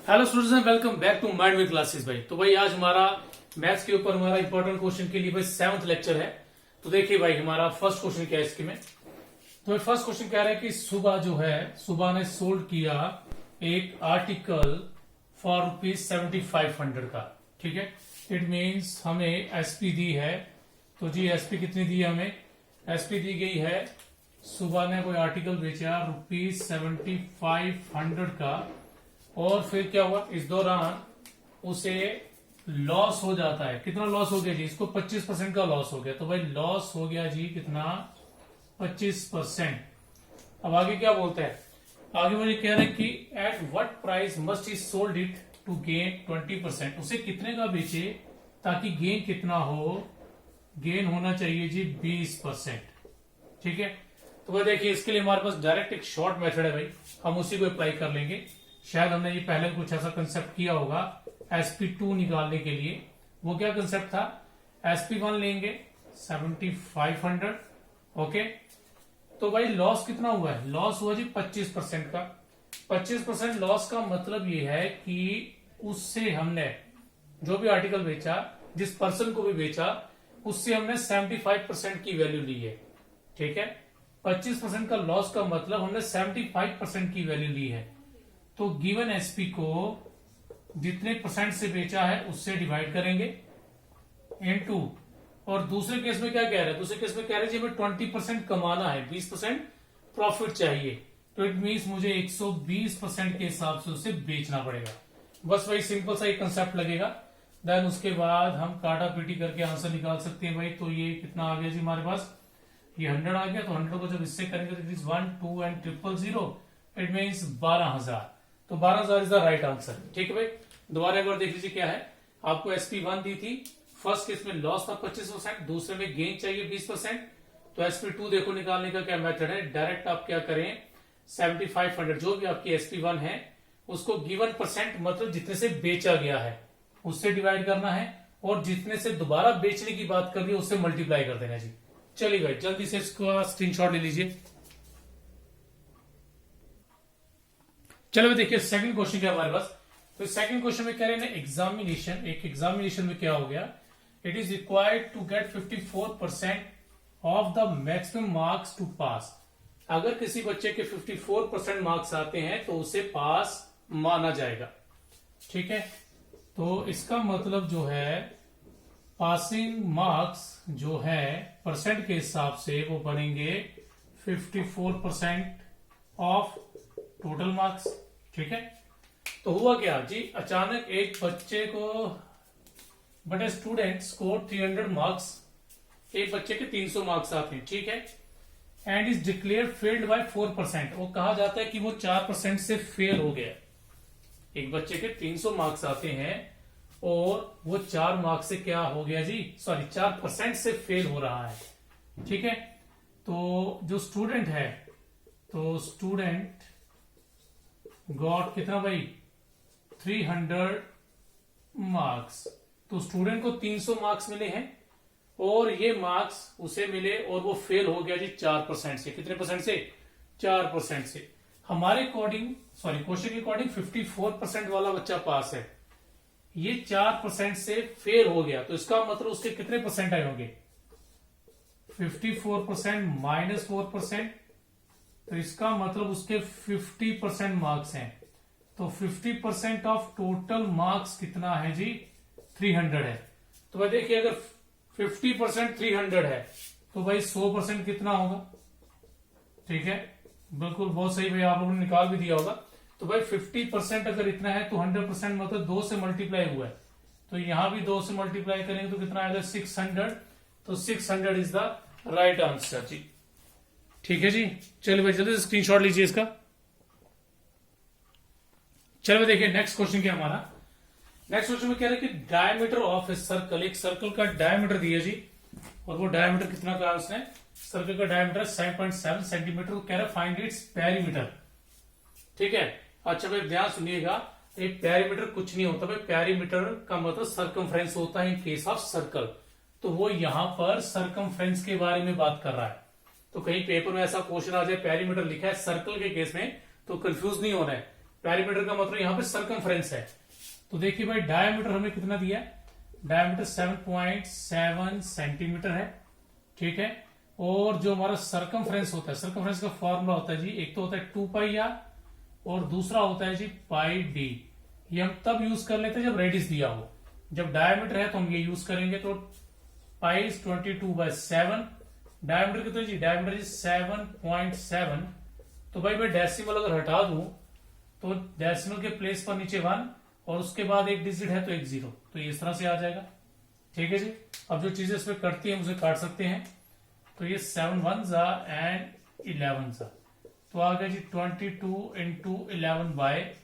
Hello students and welcome back to mind में classes भाई। तो भाई आज हमारा मैथ्स के ऊपर हमारा इंपॉर्टेंट क्वेश्चन के लिए भाई 7th लेक्चर है। तो देखिए भाई हमारा फर्स्ट क्वेश्चन क्या है इसके में। तो भाई फर्स्ट क्वेश्चन कह रहा है कि सुबह ने सोल्ड किया एक आर्टिकल फॉर ₹7500 का। ठीक है, इट मीन्स हमें एसपी दी है। तो जी एसपी कितनी दी है हमें? एसपी दी गई है, सुबह ने कोई आर्टिकल बेचा ₹7500 का और फिर क्या हुआ, इस दौरान उसे लॉस हो जाता है। कितना लॉस हो गया जी? इसको 25% का लॉस हो गया। तो भाई लॉस हो गया जी कितना? 25%। अब आगे क्या बोलता है? आगे मुझे कह रहा है कि at what price must he sold it to gain 20%। उसे कितने का बेचे ताकि गेन कितना हो? गेन होना चाहिए जी 20%। ठीक है, तो भाई देखिए इसके लिए हमारे पास डायरेक्ट एक शॉर्ट मेथड है भाई, हम उसी को अप्लाई कर लेंगे। शायद हमने ये पहले कुछ ऐसा कंसेप्ट किया होगा SP2 निकालने के लिए। वो क्या कंसेप्ट था? SP1 लेंगे 7500। ओके, तो भाई लॉस कितना हुआ है? लॉस हुआ जी 25% का। 25% लॉस का मतलब ये है कि उससे हमने जो भी आर्टिकल बेचा, जिस पर्सन को भी बेचा, उससे हमने 75% की वैल्यू ली है। ठीक है, 25% का लॉस का मतलब हमने 75% की वैल्यू ली है। तो गिवन एसपी को जितने परसेंट से बेचा है उससे डिवाइड करेंगे इनटू, और दूसरे केस में क्या कह रहे हैं? दूसरे केस में कह रहे हैं जी हमें 20% कमाना है, 20% प्रॉफिट चाहिए। तो इट मीन्स मुझे 120% के हिसाब से उसे बेचना पड़ेगा। बस वही सिंपल सा एक कंसेप्ट लगेगा। देन उसके बाद हम काटा पीटी करके आंसर निकाल सकते हैं भाई। तो ये कितना आ गया जी हमारे पास? ये 100 आ गया। तो 100 को जब इससे करेंगे तो it is 1 2 and 000, it means 12,000। तो 12,000 इज द राइट आंसर। ठीक है भाई, दोबारा एक बार देख लीजिए क्या है। आपको SP1 दी थी, फर्स्ट केस में लॉस था 25%, दूसरे में गेन चाहिए 20%। तो SP2 देखो निकालने का क्या मेथड है? डायरेक्ट आप क्या करें, 7500 जो भी आपकी SP1 है उसको गिवन परसेंट मतलब जितने से बेचा गया है उससे डिवाइड करना है, और जितने से दोबारा बेचने की बात कर रही है उससे मल्टीप्लाई कर देना जी। चलिए भाई जल्दी से इसका स्क्रीनशॉट ले लीजिए। चलो देखिए सेकंड क्वेश्चन क्या हमारे पास। तो सेकंड क्वेश्चन में कह रहे हैं एग्जामिनेशन में क्या हो गया? It is required to get 54% of the maximum marks to pass. अगर किसी बच्चे के 54% मार्क्स आते हैं तो उसे पास माना जाएगा। ठीक है, तो इसका मतलब जो है पासिंग मार्क्स जो है परसेंट के हिसाब से वो बनेंगे 54% ऑफ टोटल मार्क्स। ठीक है, तो हुआ क्या जी, अचानक एक बच्चे को बट स्टूडेंट स्कोर 300 मार्क्स, एक बच्चे के 300 मार्क्स आते हैं। ठीक है, and is declare failed by 4%। वो कहा जाता है कि वो 4% से फेल हो गया। एक बच्चे के 300 मार्क्स आते हैं और वो 4 मार्क्स से क्या हो गया जी? सॉरी 4% से फेल हो रहा है। ठीक है, तो जो स्टूडेंट है, तो स्टूडेंट गॉट कितना भाई? 300 मार्क्स। तो स्टूडेंट को 300 मार्क्स मिले हैं और ये मार्क्स उसे मिले और वो फेल हो गया जी 4% से। कितने परसेंट से? 4% से। हमारे अकॉर्डिंग, सॉरी क्वेश्चन के अकॉर्डिंग 54% वाला बच्चा पास है, ये 4% से फेल हो गया। तो इसका मतलब उसके कितने परसेंट आए होंगे? 54% माइनस 4%, तो इसका मतलब उसके 50% मार्क्स हैं। तो 50% ऑफ टोटल मार्क्स कितना है जी? 300 है। तो भाई देखिए अगर 50% 300 है तो भाई 100% कितना होगा? ठीक है, बिल्कुल बहुत सही भाई, आप लोगों ने निकाल भी दिया होगा। तो भाई 50% अगर इतना है तो 100% मतलब 2 से मल्टीप्लाई हुआ है। तो यहां भी 2 से मल्टीप्लाई करेंगे तो कितना आएगा? 600। तो 600 इज द राइट आंसर जी। ठीक है जी, चलिए भाई जल्दी से स्क्रीनशॉट लीजिए इसका। चलो देखिए नेक्स्ट क्वेश्चन क्या हमारा। नेक्स्ट क्वेश्चन में कह रहे हैं कि डायमीटर ऑफ ए सर्कल, एक सर्कल का डायमीटर दिया जी, और वो डायमीटर कितना कहा उसने? सर्कल का डायमीटर 7.7 सेंटीमीटर। कह रहा है फाइंड इट्स पेरीमीटर। ठीक है, अच्छा भाई ध्यान सुनिएगा, एक पेरीमीटर कुछ नहीं होता भाई। पेरीमीटर का मतलब सर्कमफ्रेंस होता है इन केस ऑफ सर्कल। तो वो यहां पर सर्कमफ्रेंस के बारे में बात कर रहा है। तो कहीं पेपर में ऐसा क्वेश्चन आ जाए पेरीमीटर लिखा है सर्कल के केस में, तो कंफ्यूज नहीं होना है। पेरीमीटर का मतलब यहाँ पे सरकमफ्रेंस है। तो देखिए भाई डायमीटर हमें कितना दिया है, डायमीटर 7.7 सेंटीमीटर है, ठीक है। और जो हमारा सरकमफ्रेंस होता है, सरकमफ्रेंस का फॉर्मूला होता है जी, एक तो होता है 2πr और दूसरा होता है जी πd। ये हम तब यूज कर लेते हैं जब रेडियस दिया हो। जब डायमीटर है तो हम ये यूज करेंगे। तो पाई 22/7, डायमीटर कितना जी, डायमीटर जी 7.7। तो भाई मैं डेसिमल अगर हटा दूं तो डेसिमल के प्लेस पर नीचे 1 और उसके बाद एक डिजिट है तो एक 0, तो ये इस तरह से आ जाएगा, ठीक है जी। अब जो चीजें इसमें कटती हैं उसे काट सकते हैं। तो ये 7 1s एंड 11s, तो आ गया जी 22 इंटू 11/10।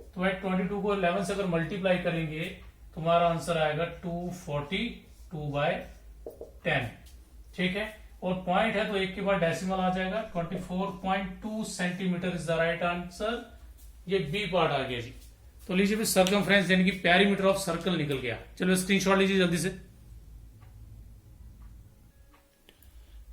तो भाई 22 को 11 से अगर मल्टीप्लाई करेंगे तो हमारा आंसर आएगा 242/10, ठीक है। और पॉइंट है तो एक के बाद डेसिमल आ जाएगा, 24.2 centimetre is the right answer. ये बी पार्ट आ गया जी। तो लीजिए फिर सर्कमफ्रेंस यानी कि पेरीमीटर ऑफ सर्कल निकल गया। चलो स्क्रीनशॉट लीजिए जल्दी से।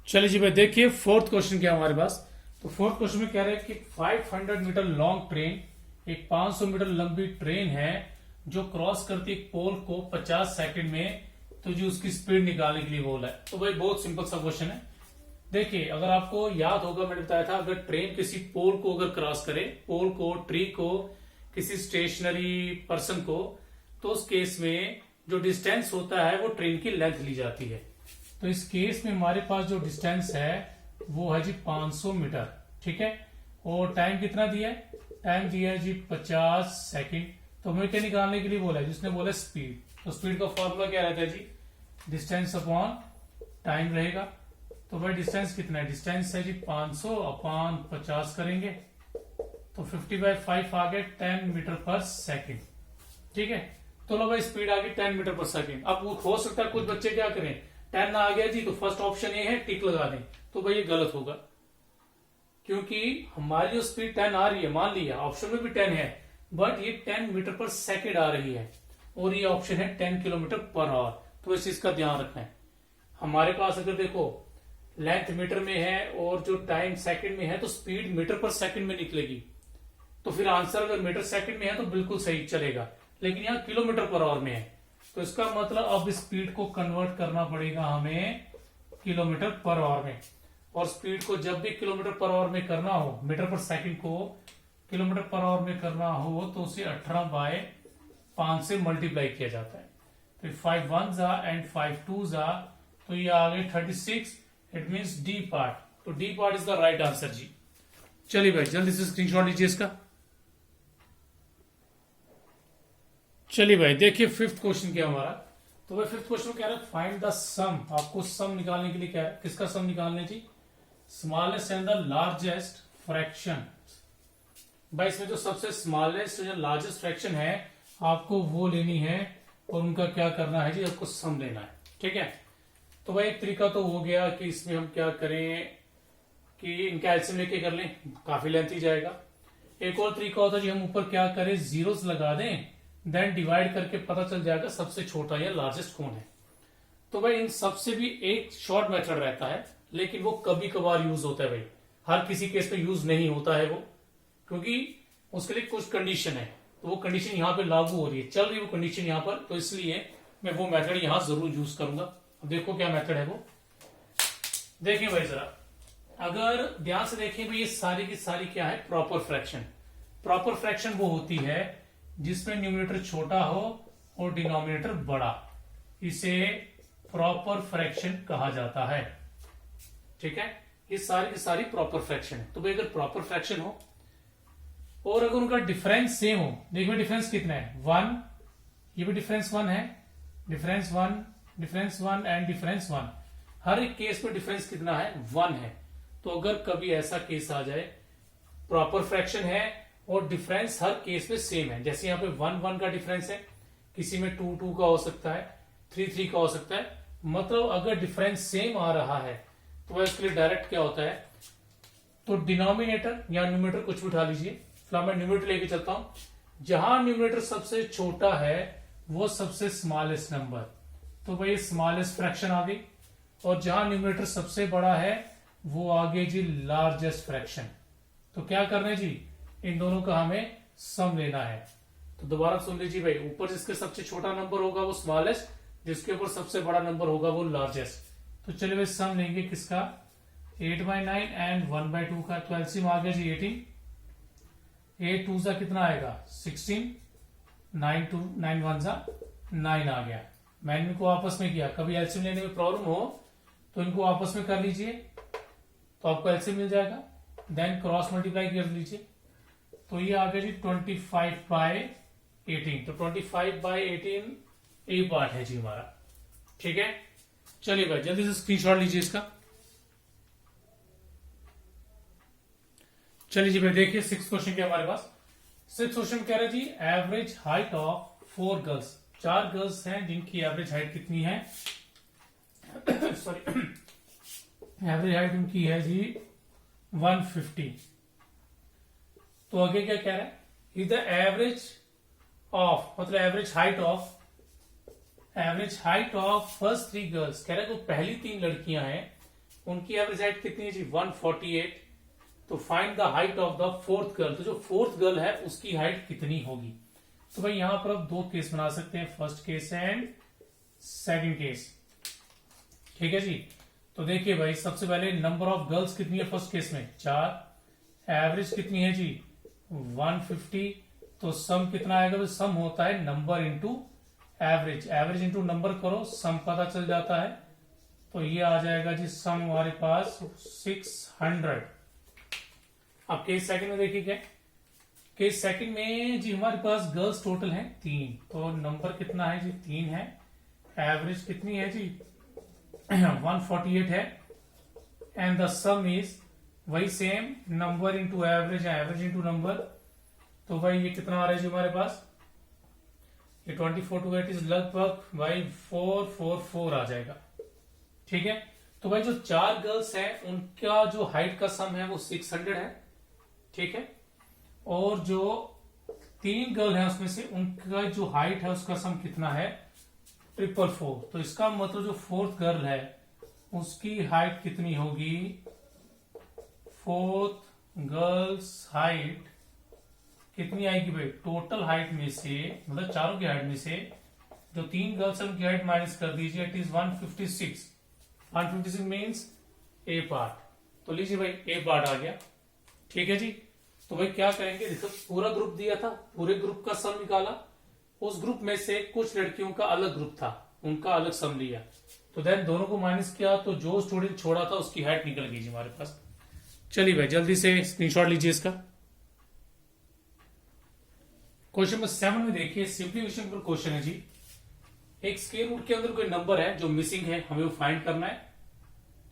चलिए जी भाई देखिए फोर्थ क्वेश्चन क्या हमारे पास। तो फोर्थ क्वेश्चन में कह रहे हैं कि 500 मीटर लॉन्ग ट्रेन, एक 500 मीटर लंबी ट्रेन है जो क्रॉस करती है एक पोल को 50 सेकंड में, तो जी उसकी स्पीड निकालने के लिए बोला है। तो भाई बहुत सिंपल सा क्वेश्चन है। देखिए अगर आपको याद होगा मैंने बताया था, अगर ट्रेन किसी पोल को अगर क्रॉस करे, पोल को, ट्री को, किसी स्टेशनरी पर्सन को, तो उस केस में जो डिस्टेंस होता है वो ट्रेन की लेंथ ली जाती है। तो इस केस में हमारे पास जो डिस्टेंस है वो है जी 500 मीटर, ठीक है। और टाइम कितना दिया है, टाइम दिया है जी 50 सेकंड। तो हमें क्या निकालने के लिए बोला है, जिसने बोला स्पीड। तो स्पीड का फॉर्मूला क्या रहता है जी, डिस्टेंस अपॉन टाइम रहेगा। तो भाई डिस्टेंस कितना है, डिस्टेंस है जी 500 अपॉन 50 करेंगे तो 50/5 आ गया 10 मीटर पर सेकंड, ठीक है। तो लो भाई स्पीड आ गई 10 मीटर पर सेकंड। अब वो हो सकता है कुछ बच्चे क्या करें, 10 ना आ गया जी तो फर्स्ट ऑप्शन ये है टिक लगा दें, तो भाई ये गलत होगा, क्योंकि हमारी जो स्पीड 10 आ रही है, मान लिया ऑप्शन में भी 10 है, बट ये 10 मीटर पर सेकंड आ रही है और ये ऑप्शन है 10 किलोमीटर पर आवर। तो इस चीज का ध्यान रखना है। हमारे पास अगर देखो लेंथ मीटर में है और जो टाइम सेकंड में है, तो स्पीड मीटर पर सेकंड में निकलेगी। तो फिर आंसर अगर मीटर सेकंड में है तो बिल्कुल सही चलेगा, लेकिन यहाँ किलोमीटर पर आवर में है। तो इसका मतलब अब स्पीड को कन्वर्ट करना पड़ेगा हमें किलोमीटर पर आवर में। और स्पीड को जब भी किलोमीटर पर आवर में करना हो, मीटर पर सेकंड को किलोमीटर पर आवर में करना हो, तो उसे 18/5 से मल्टीप्लाई किया जाता है। तो 5 1s एंड 5 2s, तो ये आ गए 36। It means D part. तो D part is the right answer जी। चलिए भाई जल्दी से स्क्रीनशॉट लीजिए इसका। चलिए भाई देखिए फिफ्थ क्वेश्चन क्या हमारा। तो भाई फिफ्थ क्वेश्चन कह रहा है फाइंड द सम। आपको सम निकालने के लिए क्या है, किसका सम निकालने जी, smallest and the largest fraction. भाई इसमें जो सबसे स्मॉलेस्ट जो लार्जेस्ट फ्रैक्शन है आपको वो लेनी है और उनका क्या करना है जी, आपको सम लेना है, ठीक है। तो भाई एक तरीका तो हो गया कि इसमें हम क्या करें कि इनका एलसीएम लेके कर लें, काफी लेंथ ही जाएगा। एक और तरीका होता है जी हम ऊपर क्या करें, जीरोस लगा दें, देन डिवाइड करके पता चल जाएगा सबसे छोटा या लार्जेस्ट कौन है। तो भाई इन सबसे भी एक शॉर्ट मेथड रहता है, लेकिन वो कभी कभार यूज होता है भाई, हर किसी केस पे यूज नहीं होता है वो, क्योंकि उसके लिए कुछ कंडीशन है। तो वो कंडीशन यहाँ पे लागू हो रही है, चल रही है वो कंडीशन यहाँ पर, तो इसलिए मैं वो मेथड यहाँ जरूर यूज करूंगा। अब देखो क्या मेथड है वो, देखिए भाई जरा अगर ध्यान से देखें भाई, ये सारी की सारी क्या है, प्रॉपर फ्रैक्शन। प्रॉपर फ्रैक्शन वो होती है जिसमें न्यूमरेटर छोटा हो और डिनोमिनेटर बड़ा, इसे प्रॉपर फ्रैक्शन कहा जाता है, ठीक है। ये सारी की सारी प्रॉपर फ्रैक्शन है। तो भाई अगर प्रॉपर फ्रैक्शन हो और अगर उनका डिफरेंस सेम हो, देखिए डिफरेंस कितना है, 1, ये भी डिफरेंस 1 है, डिफरेंस 1, डिफरेंस 1 एंड डिफरेंस 1, हर एक केस में डिफरेंस कितना है, 1 है। तो अगर कभी ऐसा केस आ जाए, प्रॉपर फ्रैक्शन है और डिफरेंस हर केस में सेम है, जैसे यहाँ पे 1 1 का डिफरेंस है, किसी में 2 2 का हो सकता है, 3 3 का हो सकता है, मतलब अगर डिफरेंस सेम आ रहा है तो इसके लिए डायरेक्ट क्या होता है, तो डिनोमिनेटर या न्यूमरेटर कुछ भी उठा लीजिए, फिलहाल मैं न्यूमरेटर लेके चलता हूं। जहां न्यूमरेटर सबसे छोटा है वो सबसे स्मॉलेस्ट नंबर, तो भाई स्मॉलेस्ट फ्रैक्शन आ गई, और जहां न्यूमरेटर सबसे बड़ा है वो आगे जी लार्जेस्ट फ्रैक्शन। तो क्या करना है जी, इन दोनों का हमें सम लेना है। तो दोबारा सुन लीजिए भाई, ऊपर जिसके सबसे छोटा नंबर होगा वो स्मॉलेस्ट, जिसके ऊपर सबसे बड़ा नंबर होगा वो लार्जेस्ट। तो चलिए भाई सम लेंगे किसका, 8/9 एंड 1/2 का। तो एलसीएम आ गया जी 18, 8 2 सा कितना आएगा 16, 9 1 सा 9 आ गया। मैंने इनको आपस में किया, कभी एलसीएम लेने में प्रॉब्लम हो तो इनको आपस में कर लीजिए तो आपको एलसीएम मिल जाएगा, देन क्रॉस मल्टीप्लाई कर लीजिए। तो ये आ गया जी 25/18। तो 25/18 ए पार्ट है जी हमारा। ठीक है, चलिए भाई जल्दी से स्क्रीनशॉट लीजिए इसका। चलिए जी भाई देखिए 6th क्वेश्चन क्या हमारे पास। 6th क्वेश्चन कह रहा है जी average height of 4 girls. 4 girls हैं जिनकी एवरेज हाइट कितनी है सॉरी एवरेज हाइट उनकी है जी 150। तो आगे क्या कह रहा है, इज द एवरेज ऑफ, मतलब average height of first 3 girls. कह रहा है जो पहली 3 लड़कियां हैं उनकी एवरेज हाइट कितनी है जी 148। तो find the height of the 4th girl. तो जो 4th गर्ल है उसकी हाइट कितनी होगी। तो भाई यहां पर आप 2 केस बना सकते हैं, first case and second case. ठीक है जी, तो देखिए भाई सबसे पहले नंबर ऑफ गर्ल्स कितनी है फर्स्ट केस में 4, एवरेज कितनी है जी 150। तो सम कितना आएगा भाई, सम होता है number into average, average into number करो सम पता चल जाता है। तो ये आ जाएगा जी सम हमारे पास 600। अब केस सेकंड में देखिए क्या, केस सेकंड में जी हमारे पास गर्ल्स टोटल हैं 3। तो नंबर कितना है जी 3 है, एवरेज कितनी है जी 148 है, एंड द सम इज वही सेम नंबर इंटू एवरेज है, एवरेज इंटू नंबर। तो भाई ये कितना आ रहा है जी हमारे पास, ये 24 to 8 इज लगभग भाई 444 आ जाएगा। ठीक है, तो भाई जो 4 गर्ल्स हैं उनका जो हाइट का सम है वो 600 है। ठीक है, और जो 3 गर्ल है उसमें से उनका जो हाइट है उसका सम कितना है 444। तो इसका मतलब जो 4th गर्ल है उसकी हाइट कितनी होगी, 4th गर्ल्स हाइट कितनी आएगी भाई, टोटल हाइट में से मतलब चारों की हाइट में से जो 3 गर्ल्स है उनकी हाइट माइनस कर दीजिए, it is 156। 156 means A part. तो लीजिए भाई ए पार्ट आ गया। ठीक है जी, तो भाई क्या करेंगे, देखो पूरा ग्रुप दिया था, पूरे ग्रुप का सम निकाला, उस ग्रुप में से कुछ लड़कियों का अलग ग्रुप था उनका अलग सम लिया, तो देन दोनों को माइनस किया तो जो स्टूडेंट छोड़ा था उसकी हाइट निकल गई जी हमारे पास। चलिए भाई जल्दी से स्क्रीनशॉट लीजिए इसका। क्वेश्चन नंबर 7 में देखिए सिंप्लीफिकेशन पर क्वेश्चन है जी, एक स्क्वायर रूट के अंदर कोई नंबर है जो मिसिंग है, हमें वो फाइंड करना है।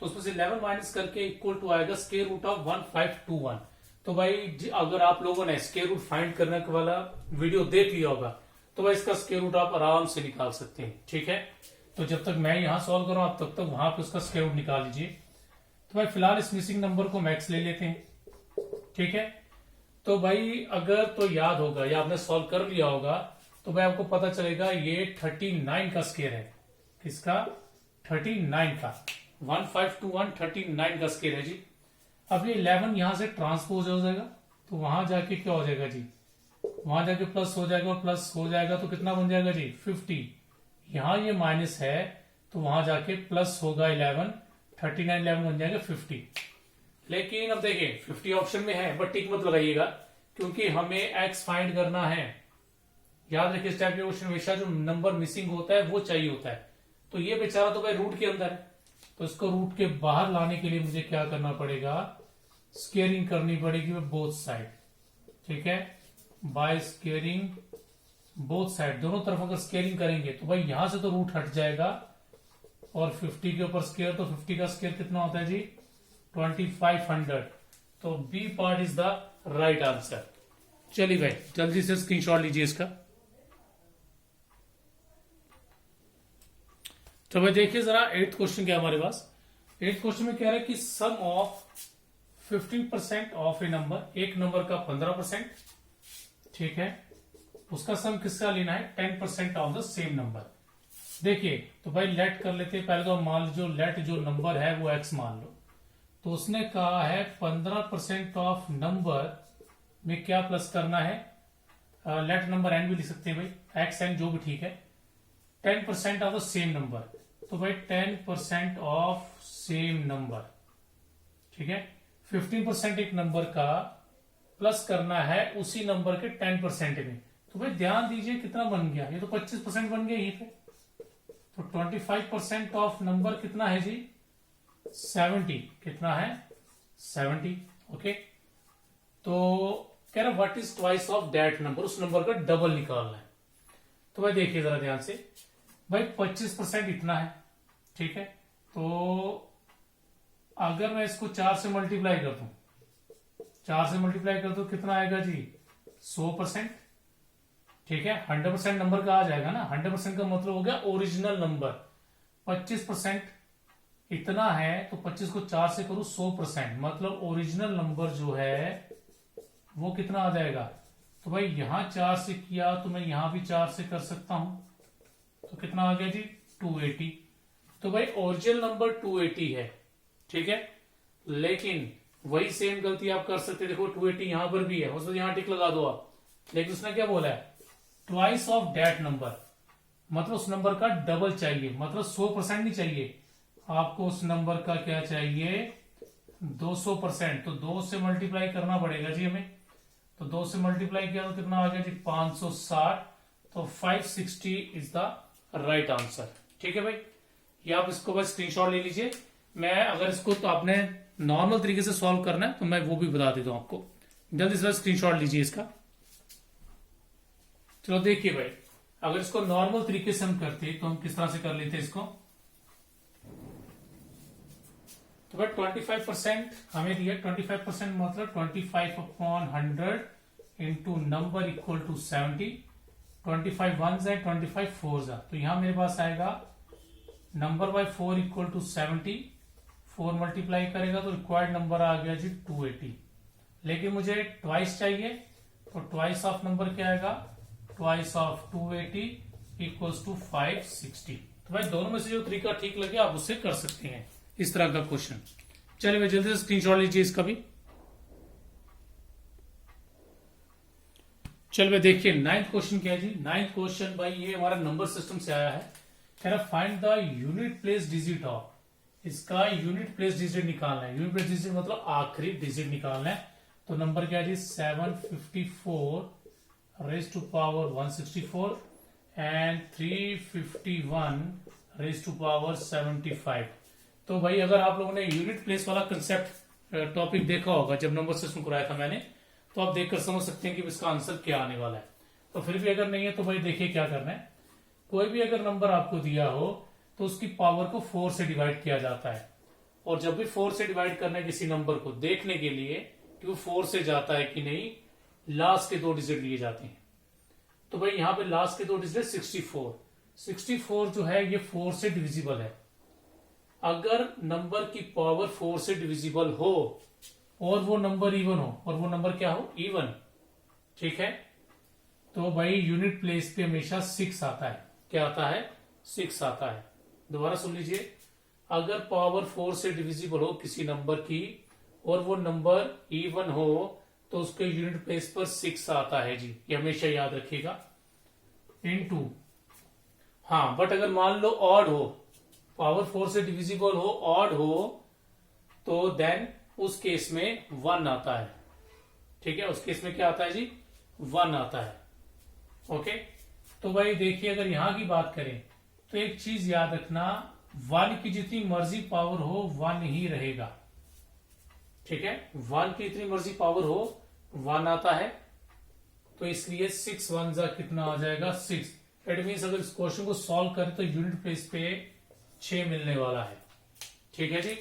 तो उसमें से 11 माइनस करके इक्वल टू आएगा स्क्वायर रूट ऑफ 1521। तो भाई अगर आप लोगों ने स्क्वायर रूट फाइंड करने वाला वीडियो देख लिया होगा तो भाई इसका स्क्वायर रूट आप आराम से निकाल सकते हैं। ठीक है, तो जब तक मैं यहां सॉल्व कर रहा हूं आप तब तक वहां पे उसका स्क्वायर रूट निकाल लीजिए। तो भाई फिलहाल इस मिसिंग नंबर को मैक्स ले लेते हैं। ठीक है, तो भाई अगर तो याद होगा या आपने सॉल्व कर लिया होगा तो भाई आपको पता चलेगा ये 39 का स्क्वायर है। किसका, 39 का, 1521 39 का स्क्वायर है जी। अब ये 11 यहां से ट्रांसपोज हो जाएगा तो वहां जाके क्या हो जाएगा जी, वहां जाके प्लस हो जाएगा, प्लस हो जाएगा तो कितना बन जाएगा जी 50। यहां ये माइनस है तो वहां जाके प्लस होगा 11, 39 11 बन जाएगा 50। लेकिन अब देखिए 50 ऑप्शन में है बट टिक मत लगाइएगा क्योंकि हमें एक्स फाइंड करना है। याद रखिए इस टाइप के क्वेश्चन हमेशा जो नंबर मिसिंग होता है वो चाहिए होता है। तो ये बेचारा तो भाई रूट के अंदर है, तो इसको रूट के बाहर लाने के लिए मुझे क्या करना पड़ेगा, स्केयरिंग करनी पड़ेगी बोथ साइड। ठीक है, बाय स्केयरिंग बोथ साइड, दोनों तरफ अगर स्केयरिंग करेंगे तो भाई यहां से तो रूट हट जाएगा और 50 के ऊपर स्केयर, तो 50 का स्केयर कितना होता है जी 2500। तो B part is the right answer. चलिए भाई जल्दी से स्क्रीनशॉट लीजिए इसका। तो भाई देखिए जरा 8th क्वेश्चन क्या हमारे पास। 8th क्वेश्चन में कह रहा है कि सम ऑफ 15% ऑफ ए नंबर, एक नंबर का 15%, ठीक है, उसका सम किसका लेना है 10% ऑफ द सेम नंबर। देखिए तो भाई लेट कर लेते हैं पहले, तो मान लो लेट जो नंबर है वो एक्स मान लो, तो उसने कहा है 15% ऑफ नंबर में क्या प्लस करना है, लेट नंबर एन भी लिख सकते हैं भाई, एक्स एन जो भी ठीक है, 10% ऑफ द सेम नंबर, तो भाई 10% ऑफ सेम नंबर, ठीक है। 15% एक नंबर का प्लस करना है उसी नंबर के 10% में, तो भाई ध्यान दीजिए कितना बन गया, ये तो 25% बन गया यहीं पे। तो 25% ऑफ नंबर कितना है जी, 70, कितना है 70, ओके। तो कह रहा what is twice of that number, उस नंबर का डबल निकालना है। तो भाई देखिए जरा ध्यान से, भाई 25% इतना है, ठीक है। तो अगर मैं इसको 4 से मल्टीप्लाई कर दूं, 4 से मल्टीप्लाई कर दूं कितना आएगा जी, 100%, ठीक है। 100% नंबर का आ जाएगा ना, 100% का मतलब हो गया ओरिजिनल नंबर। 25% इतना है तो 25 को 4 से करूं 100%, मतलब ओरिजिनल नंबर जो है वो कितना आ जाएगा। तो भाई यहां 4 से किया तो मैं यहां भी 4 से कर सकता हूं, तो कितना आ गया जी 280। तो भाई ओरिजिनल नंबर 280 है, ठीक है। लेकिन वही सेम गलती आप कर सकते, देखो 280 यहां पर भी है, उसको यहां टिक लगा दो आप, लेकिन उसने क्या बोला है, ट्वाइस ऑफ दैट नंबर, मतलब उस नंबर का डबल चाहिए, मतलब 100% नहीं चाहिए आपको, उस नंबर का क्या चाहिए 200%। तो 2 से मल्टीप्लाई करना पड़ेगा जी हमें, तो 2 से मल्टीप्लाई किया तो कितना आ गया जी 560, तो 560 इज द राइट आंसर, ठीक है भाई। ये आप इसको बस स्क्रीनशॉट ले लीजिए। मैं अगर इसको तो आपने नॉर्मल तरीके से सॉल्व करना है तो मैं वो भी बता देता हूं आपको, जल्दी से स्क्रीनशॉट लीजिए इसका। चलो देखिए भाई, अगर इसको नॉर्मल तरीके से हम करते तो हम किस तरह से कर लेते इसको, तो भाई 25% हमें दिया, 25% मतलब 25/100 into number equal to 70, 25 1s है 25 4s है, तो यहां मेरे पास आएगा number by 4 equal to 70, 4 multiply करेगा तो रिक्वायर्ड नंबर आ गया जी 280। लेकिन मुझे ट्वाइस चाहिए, तो ट्वाइस ऑफ नंबर क्या आएगा, ट्वाइस ऑफ 280 इक्वल्स टू 560। तो भाई दोनों में से जो तरीका ठीक लगे आप उससे कर सकते हैं इस तरह का क्वेश्चन। चलिए भाई जल्दी से स्क्रीनशॉट लीजिए इसका भी। चलिए भाई देखिए 9th क्वेश्चन क्या है जी, 9th क्वेश्चन भाई ये हमारा नंबर सिस्टम से आया है, कह रहा find the unit place digit of, इसका यूनिट प्लेस डिजिट निकालना है। यूनिट प्लेस डिजिट मतलब आखिरी डिजिट निकालना है। तो नंबर क्या है जी 754 raise to power 164 and 351 raise to power 75। तो भाई अगर आप लोगों ने यूनिट प्लेस वाला कंसेप्ट टॉपिक देखा होगा जब नंबर सिस्टम कराया था मैंने, तो आप देखकर समझ सकते हैं कि इसका आंसर क्या आने वाला है। तो फिर भी अगर नहीं है तो भाई देखिए क्या करना है, कोई भी अगर नंबर आपको दिया हो तो उसकी पावर को 4 से डिवाइड किया जाता है, और जब भी 4 से डिवाइड करना है किसी नंबर को, देखने के लिए कि वो 4 से जाता है कि नहीं, लास्ट के 2 डिजिट लिए जाते हैं। तो भाई यहां पे लास्ट के 2 डिजिट 64 जो है ये 4 से डिविजिबल है। अगर नंबर की पावर 4 से डिविजिबल हो और वो नंबर इवन हो, और वो नंबर क्या हो, इवन, ठीक है, तो भाई यूनिट प्लेस पे हमेशा 6 आता है। क्या आता है, 6 आता है। दोबारा सुन लीजिए, अगर पावर 4 से डिविजिबल हो किसी नंबर की और वो नंबर इवन हो तो उसके यूनिट प्लेस पर 6 आता है जी, ये हमेशा याद रखिएगा। इनटू, हाँ बट अगर मान लो ऑड हो, पावर 4 से डिविजिबल हो, ऑड हो, तो देन उस केस में 1 आता है, ठीक है। उस केस में क्या आता है जी, 1 आता है, ओके। तो भाई देखिए अगर यहां की बात करें तो एक चीज याद रखना, 1 की जितनी मर्जी पावर हो 1 ही रहेगा, ठीक है। 1 की इतनी मर्जी पावर हो 1 आता है, तो इसलिए 6 1 कितना आ जाएगा 6। इट मीन्स अगर इस क्वेश्चन को सॉल्व करें तो यूनिट प्लेस पे 6 मिलने वाला है, ठीक है जी।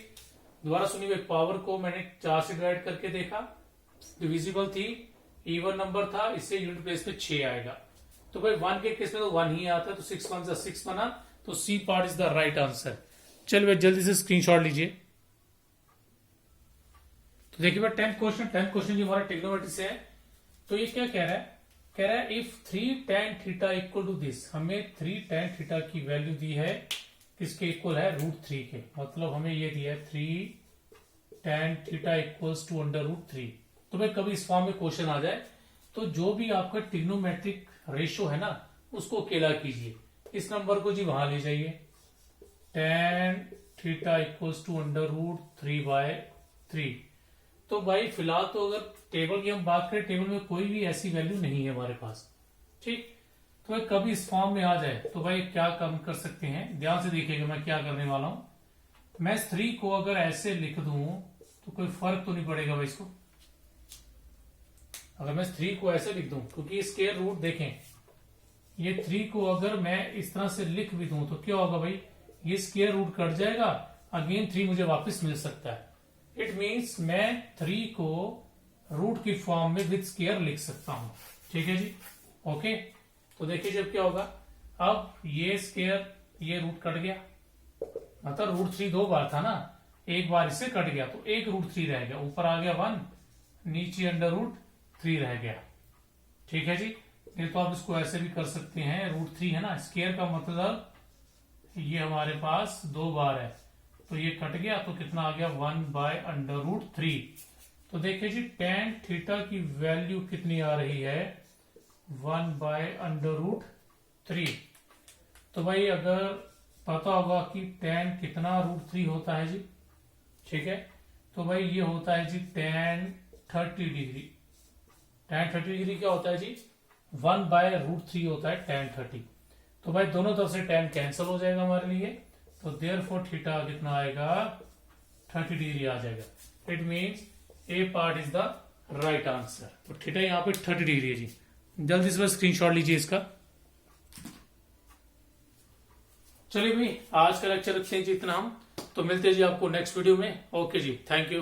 दोबारा सुनिए, पावर को मैंने 4 से डिवाइड करके देखा, डिविजिबल थी, इवन नंबर था, इससे यूनिट प्लेस पे 6 आएगा। तो भाई 1 के केस में तो 1 ही आता है, तो 6 1 6 बना, तो C part is the right answer. चलिए भाई जल्दी से स्क्रीनशॉट लीजिए। तो देखिए भाई 10th क्वेश्चन जो हमारा ट्रिग्नोमेट्री से है, तो ये क्या कह रहा है, कह रहा है if 3 tan theta equal to this, हमें 3 tan थीटा की वैल्यू दी है, किसके इक्वल है, √3 के, मतलब हमें ये दिया है 3 tan थीटा इक्वल्स टू √3। तो भाई कभी इस फॉर्म में क्वेश्चन आ जाए तो जो भी आपका ट्रिग्नोमेट्रिक रेशियो है ना उसको अकेला कीजिए। इस नंबर को जी वहां ले जाइए, tan थीटा इक्वल्स टू √3/3। तो भाई फिलहाल तो अगर टेबल की हम बात करें, टेबल में कोई भी ऐसी वैल्यू नहीं है हमारे पास, ठीक। तो भाई कभी इस फॉर्म में आ जाए तो भाई क्या काम कर सकते हैं, ध्यान से देखिएगा मैं क्या करने वाला हूं। मैं 3 को अगर ऐसे लिख दूं तो कोई फर्क तो नहीं पड़ेगा भाई इसको। अगर मैं 3 को ऐसे लिख दूं, क्योंकि स्क्वायर रूट देखें, ये 3 को अगर मैं इस तरह से लिख भी दूं तो क्या होगा भाई, ये स्क्वायर रूट कट जाएगा, अगेन 3 मुझे वापस मिल सकता है। इट मीन्स मैं 3 को रूट की फॉर्म में विद स्क्वायर लिख सकता हूं, ठीक है जी, ओके। तो देखिए जब क्या होगा, अब ये स्क्वायर, ये रूट कट गया, मतलब √3 2 बार था ना, एक बार इससे कट गया तो एक √3 रह गया, ऊपर आ गया 1, नीचे √3 रह गया, ठीक है जी। ये तो आप इसको ऐसे भी कर सकते हैं, √3 है ना, स्क्वायर का मतलब ये हमारे पास 2 बार है, तो ये कट गया तो कितना आ गया 1/√3। तो देखिए जी tan थीटा की वैल्यू कितनी आ रही है, 1/√3। तो भाई अगर पता होगा कि tan कितना √3 होता है जी, ठीक है, तो भाई ये होता है जी tan 30 डिग्री। tan 30 डिग्री क्या होता है जी, 1/√3 होता है tan 30। तो भाई दोनों तरफ से tan कैंसिल हो जाएगा हमारे लिए, तो देयरफॉर थीटा कितना आएगा, 30 डिग्री आ जाएगा। It means A part is the right answer. तो थीटा यहाँ पे 30 डिग्री है जी। जल्दी से बस स्क्रीनशॉट लीजिए इसका। चलिए भाई आज का लेक्चर रखते हैं जी इतना हम, तो मिलते हैं जी आपको नेक्स्ट वीडियो में। ओके जी, थैंक यू।